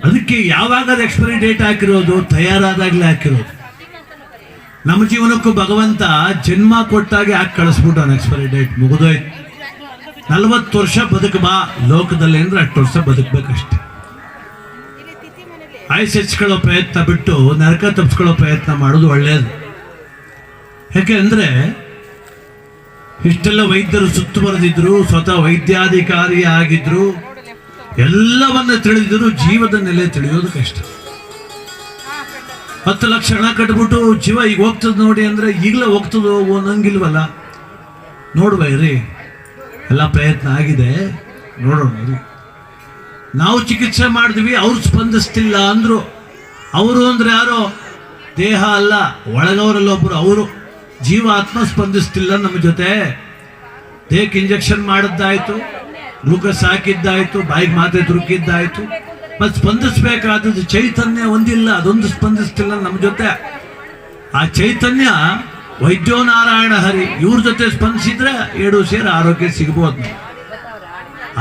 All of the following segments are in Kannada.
ಅದಕ್ಕೆ ಯಾವಾಗ ಅದು ಎಕ್ಸ್ಪೈರಿ ಡೇಟ್ ಹಾಕಿರೋದು, ತಯಾರಾದಾಗಲೇ ಹಾಕಿರೋದು. ನಮ್ಮ ಜೀವನಕ್ಕೂ ಭಗವಂತ ಜನ್ಮ ಕೊಟ್ಟಾಗೆ ಹಾಕಿ ಕಳಿಸ್ಬಿಟ್ಟು ಅವ್ನು ಎಕ್ಸ್ಪೈರಿ ಡೇಟ್ ಮುಗಿದೋಯ್ತು. 40 ವರ್ಷ ಬದುಕಬಾ ಲೋಕದಲ್ಲಿ ಅಂದ್ರೆ 8 ವರ್ಷ ಬದುಕಬೇಕಷ್ಟೆ. ಆಯುಸ್ ಹೆಚ್ಚಿಕೊಳ್ಳೋ ಪ್ರಯತ್ನ ಬಿಟ್ಟು ನರಕ ತಪ್ಪಿಸ್ಕೊಳ್ಳೋ ಪ್ರಯತ್ನ ಮಾಡೋದು ಒಳ್ಳೆಯದು. ಯಾಕೆ ಅಂದರೆ ಇಷ್ಟೆಲ್ಲ ವೈದ್ಯರು ಸುತ್ತುವರೆದಿದ್ರು, ಸ್ವತಃ ವೈದ್ಯಾಧಿಕಾರಿ ಆಗಿದ್ರು, ಎಲ್ಲವನ್ನ ತಿಳಿದಿದ್ರು, ಜೀವದ ನೆಲೆ ತಿಳಿಯೋದು ಕಷ್ಟ. 10 ಲಕ್ಷ ಹಣ ಕಟ್ಬಿಟ್ಟು ಜೀವ ಈಗ ಹೋಗ್ತದೆ ನೋಡಿ ಅಂದರೆ ಈಗಲೇ ಹೋಗ್ತದೋ ನಂಗಿಲ್ವಲ್ಲ, ನೋಡ್ಬೈರಿ ಎಲ್ಲ ಪ್ರಯತ್ನ ಆಗಿದೆ, ನೋಡೋಣ ರೀ. ನಾವು ಚಿಕಿತ್ಸೆ ಮಾಡಿದ್ವಿ, ಅವ್ರು ಸ್ಪಂದಿಸ್ತಿಲ್ಲ ಅಂದರು. ಅವರು ಅಂದರೆ ಯಾರೋ ದೇಹ ಅಲ್ಲ, ಒಳಗವರಲ್ಲ ಒಬ್ಬರು, ಅವರು ಜೀವ ಆತ್ಮ ಸ್ಪಂದಿಸ್ತಿಲ್ಲ ನಮ್ಮ ಜೊತೆ. ದೇಹಕ್ಕೆ ಇಂಜೆಕ್ಷನ್ ಮಾಡಿದ್ದಾಯ್ತು, ಗ್ಲೂಕೋಸ್ ಹಾಕಿದ್ದಾಯ್ತು, ಬಾಯಿಗೆ ಮಾತ್ರೆ ತುರುಕಿದ್ದಾಯ್ತು, ಮತ್ತು ಸ್ಪಂದಿಸ್ಬೇಕಾದದ್ದು ಚೈತನ್ಯ ಒಂದಿಲ್ಲ, ಅದೊಂದು ಸ್ಪಂದಿಸ್ತಿಲ್ಲ ನಮ್ಮ ಜೊತೆ. ಆ ಚೈತನ್ಯ ವೈದ್ಯೋ ನಾರಾಯಣ ಹರಿ ಇವ್ರ ಜೊತೆ ಸ್ಪಂದಿಸಿದ್ರೆ 7 ಸೇರಿ ಆರೋಗ್ಯ ಸಿಗ್ಬೋದು.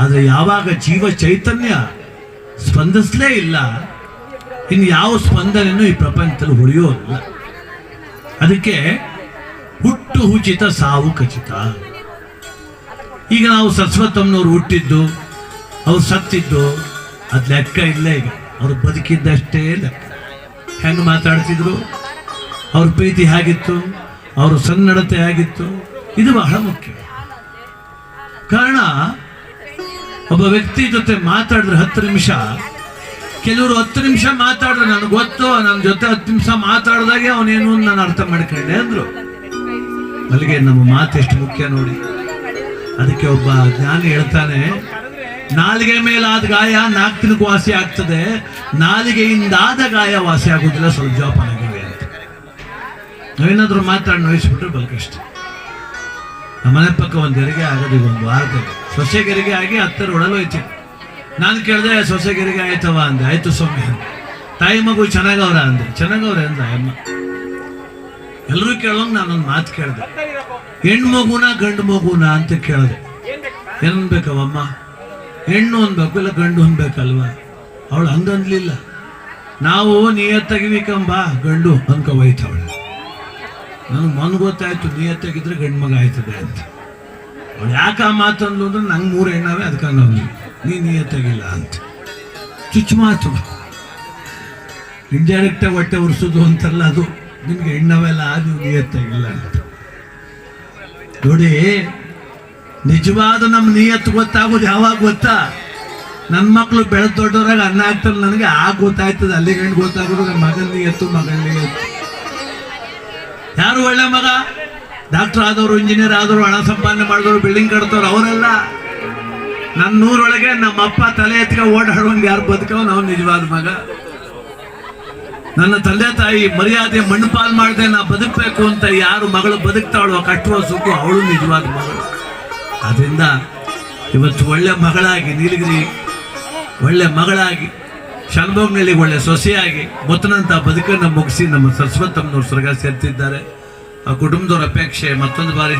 ಆದರೆ ಯಾವಾಗ ಜೀವ ಚೈತನ್ಯ ಸ್ಪಂದಿಸಲೇ ಇಲ್ಲ, ಇನ್ನು ಯಾವ ಸ್ಪಂದನೆಯೂ ಈ ಪ್ರಪಂಚದಲ್ಲಿ ಉಳಿಯೋದಿಲ್ಲ. ಅದಕ್ಕೆ ಹುಟ್ಟು ಉಚಿತ, ಸಾವು ಖಚಿತ. ಈಗ ನಾವು ಸರಸ್ವತಮ್ಮನವ್ರು ಹುಟ್ಟಿದ್ದು, ಅವ್ರು ಸತ್ತಿದ್ದು ಅದು ಲೆಕ್ಕ ಇಲ್ಲ. ಈಗ ಅವ್ರು ಬದುಕಿದ್ದಷ್ಟೇ ಲೆಕ್ಕ. ಹೆಂಗೆ ಮಾತಾಡ್ತಿದ್ರು, ಅವ್ರ ಪ್ರೀತಿ ಹೇಗಿತ್ತು, ಅವ್ರ ಸನ್ನಡತೆ ಹೇಗಿತ್ತು, ಇದು ಬಹಳ ಮುಖ್ಯ. ಕಾರಣ ಒಬ್ಬ ವ್ಯಕ್ತಿ ಜೊತೆ ಮಾತಾಡಿದ್ರೆ 10 ನಿಮಿಷ, ಕೆಲವರು 10 ನಿಮಿಷ ಮಾತಾಡಿದ್ರೆ ನನಗೆ ಗೊತ್ತು, ನನ್ನ ಜೊತೆ 10 ನಿಮಿಷ ಮಾತಾಡಿದಾಗೆ ಅವನೇನು ನಾನು ಅರ್ಥ ಮಾಡ್ಕೊಂಡೆ ಅಂದ್ರು. ಅಲ್ಲಿಗೆ ನಮ್ಮ ಮಾತು ಎಷ್ಟು ಮುಖ್ಯ ನೋಡಿ. ಅದಕ್ಕೆ ಒಬ್ಬ ಜ್ಞಾನಿ ಹೇಳ್ತಾನೆ, ನಾಲಿಗೆ ಮೇಲಾದ ಗಾಯ 4 ದಿನಕ್ಕೆ ವಾಸಿ ಆಗ್ತದೆ, ನಾಲಿಗೆಯಿಂದಾದ ಗಾಯ ವಾಸಿ ಆಗುದಿಲ್ಲ, ಸ್ವಲ್ಪ ಜೋಪಾನಾಗಿವೆ ಅಂತ. ನಾವೇನಾದ್ರೂ ಮಾತಾಡಿ ನೋಯಿಸ್ಬಿಟ್ರೆ ಬಲ್ಕಷ್ಟ. ನಮ್ಮ ಮನೆ ಪಕ್ಕ ಒಂದು ಹೆರಿಗೆ ಆಗೋದು ಈಗ 1 ವಾರದಲ್ಲಿ. ಸೊಸೆಗೆರಿಗೆ ಆಗಿ 10 ಒಳಗೋಯ್ತು. ನಾನು ಕೇಳಿದೆ, ಸೊಸೆಗೆರಿಗೆ ಆಯ್ತವ ಅಂದೆ. ಆಯ್ತು ಸ್ವಾಮಿ ಅಂದೆ. ತಾಯಿ ಮಗು ಚೆನ್ನಾಗವ್ರ ಅಂದೆ. ಚೆನ್ನಾಗವ್ರೆ ಅಂದ ಅಮ್ಮ. ಎಲ್ಲರೂ ಕೇಳೋಂಗೆ ನಾನೊಂದು ಮಾತು ಕೇಳಿದೆ, ಹೆಣ್ಣು ಮಗುನ ಗಂಡು ಮಗುನ ಅಂತ ಕೇಳಿದೆ. ಏನನ್ಬೇಕವಮ್ಮ? ಹೆಣ್ಣು ಅನ್ಬೇಕು ಇಲ್ಲ ಗಂಡು ಅನ್ಬೇಕಲ್ವಾ? ಅವಳು ಹಂಗನ್ಲಿಲ್ಲ. ನಾವು ನಿಯತ್ತಾಗಿವಿಕಂಬ ಗಂಡು ಅನ್ಕೋಯ್ತವಳು. ನನಗೆ ಮನ್ ಗೊತ್ತಾಯ್ತು, ನಿಯತ್ತಾಗಿದ್ರೆ ಗಂಡು ಮಗ ಆಯ್ತದೆ ಅಂತ. ಅವಳು ಯಾಕೆ ಆ ಮಾತಂದ್ಲು ಅಂದ್ರೆ ನಂಗೆ 3 ಹೆಣ್ಣಾವೆ, ಅದಕ್ಕೆ ನಾವು ನೀ ನಿಯತ್ತಾಗಿಲ್ಲ ಅಂತ. ಚುಚ್ಚು ಮಾತು, ಇಂಡೈರೆಕ್ಟಾಗಿ ಹೊಟ್ಟೆ ಉರ್ಸೋದು ಅಂತಲ್ಲ ಅದು. ನಿಮ್ಗೆ ಹೆಣ್ಣವೆಲ್ಲ ನೀವು ನಿಯತ್ತಾಗಿಲ್ಲ ಅಂತ. ನೋಡಿ, ನಿಜವಾದ ನಮ್ಮ ನಿಯತ್ತು ಗೊತ್ತಾಗೋದು ಯಾವಾಗ ಗೊತ್ತಾ? ನನ್ನ ಮಕ್ಕಳು ಬೆಳೆದ ದೊಡ್ಡವರಾಗ ಅನ್ನ ಹಾಕ್ತಾರೆ, ನನಗೆ ಆಗ ಗೊತ್ತಾಯ್ತದೆ. ಅಲ್ಲಿ ಗಂಡು ಗೊತ್ತಾಗೋದು ನಮ್ಮ ಮಗನ ನಿಯತ್ತು, ಮಗಳ ನಿಯತ್ತು. ಯಾರು ಒಳ್ಳೆ ಮಗ? ಡಾಕ್ಟರ್ ಆದವರು, ಇಂಜಿನಿಯರ್ ಆದವರು, ಹಣ ಸಂಪಾದನೆ ಮಾಡಿದವರು, ಬಿಲ್ಡಿಂಗ್ ಕಟ್ತವ್ರು, ಅವರೆಲ್ಲ. ನನ್ನ ಊರೊಳಗೆ ನಮ್ಮ ಅಪ್ಪ ತಲೆ ಎತ್ಕ ಓಡಾಡುವಂಗೆ ಯಾರು ಬದುಕವ ನಾವು ನಿಜವಾದ ಮಗ. ನನ್ನ ತಂದೆ ತಾಯಿ ಮರ್ಯಾದೆ ಮಣ್ಣುಪಾಲ್ ಮಾಡದೆ ನಾ ಬದುಕಬೇಕು ಅಂತ ಯಾರು ಮಗಳು ಬದುಕ್ತಾವಳು, ಕಟ್ಟುವ ಸುಖ, ಅವಳು ನಿಜವಾದ ಮಗಳು. ಅದರಿಂದ ಇವತ್ತು ಒಳ್ಳೆ ಮಗಳಾಗಿ ನೀಲಗಿರಿ, ಒಳ್ಳೆ ಮಗಳಾಗಿ ಶಾಲ್ಬೋಗ್ನಲ್ಲಿ ಒಳ್ಳೆ ಸೊಸೆಯಾಗಿ ಮೊತ್ತನಂತ ಬದುಕನ್ನು ಮುಗಿಸಿ ನಮ್ಮ ಸರಸ್ವತಮ್ಮನವ್ರು ಸ್ವರ್ಗ ಸೇರ್ತಿದ್ದಾರೆ. ಆ ಕುಟುಂಬದವ್ರ ಅಪೇಕ್ಷೆ ಮತ್ತೊಂದು ಬಾರಿ